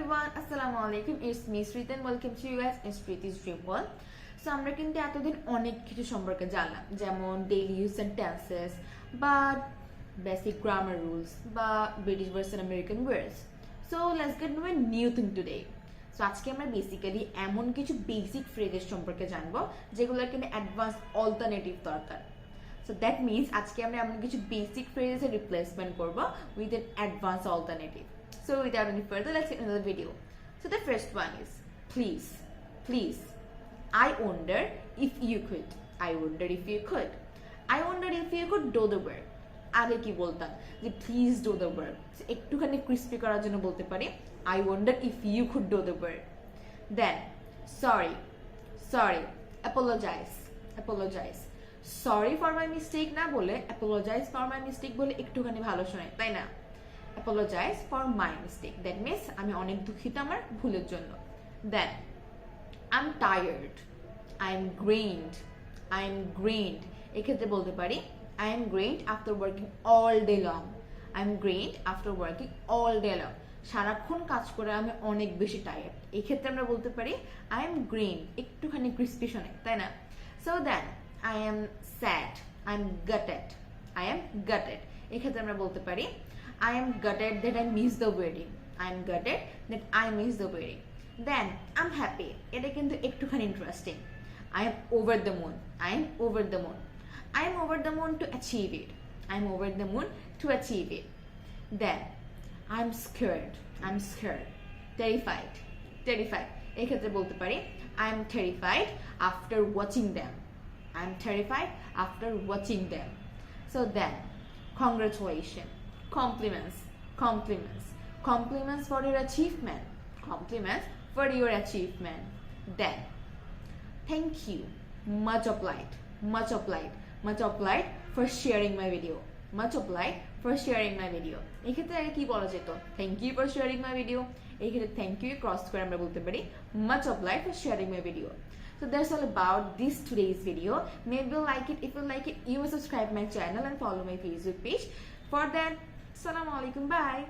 everyone, Assalamualaikum. It's me Srit and welcome to you guys in Srit's Dream World. So আমরা কিন্তু এতদিন অনেক কিছু সম্পর্কে জানলাম, যেমন ডেইলি ইউজ এন্ড টেন্সেস বা বেসিক গ্রামার রুলস বা British version American words. So let's get know a new thing today. So আজকে আমরা বেসিক্যালি এমন কিছু বেসিক ফ্রেজেস সম্পর্কে জানবো যেগুলোর কিন্তু অ্যাডভান্স অল্টারনেটিভ দরকার। So that means আজকে আমরা এমন কিছু বেসিক ফ্রেজের রিপ্লেসমেন্ট করব with an advanced alternative. So without any further, let's get into the video. So the first one is please, please. I wonder if you could. I wonder if you could. I wonder if you could do the work. আগে কি বলতাম যে please do the work, একটুখানি crispy করার জন্য বলতে পারি I wonder if you could do the work. Then sorry, sorry, apologize, apologize. Sorry for my mistake না বলে অ্যাপোলোজাইজ ফর মাই মিস্টেক বলে একটুখানি ভালো শোনায়, তাই না? Apologise for my mistake, that means আমি অনেক দুঃখিত আমার ভুলের জন্য। Then I am tired, I am drained, I am drained এক্ষেত্রে বলতে পারি I am drained after working all day long. I am drained after working all day long, সারাক্ষণ কাজ করে আমি অনেক বেশি টায়ার্ড। এক্ষেত্রে আমরা বলতে পারি আই এম গ্রেইনড, একটুখানি ক্রিস্পি শোনায়, তাই না? So then I am sad, I am gutted, I am gutted এক্ষেত্রে আমরা বলতে পারি I am gutted that I missed the wedding, I am gutted that I missed the wedding. Then I'm happy, এটা কিন্তু একটুখানি interesting I am over the moon, I am over the moon, I am over the moon to achieve it, I am over the moon to achieve it. Then I'm scared, I'm scared, terrified, terrified এক্ষেত্রে বলতে পারি I am terrified after watching them, I'm terrified after watching them. So then, congratulations, compliments, compliments, compliments for your achievement, compliments for your achievement. Then, thank you, much obliged, much obliged, much obliged for sharing my video, much obliged for sharing my video. এক্ষেত্রে আগে কি বলা যেত? Thank you for sharing my video. এক্ষেত্রে thank you cross করে আমরা বলতে পারি much obliged for sharing my video. So that's all about this today's video. Maybe you like it. If you like it, you will subscribe my channel and follow my Facebook page. For that, Assalamualaikum. Bye.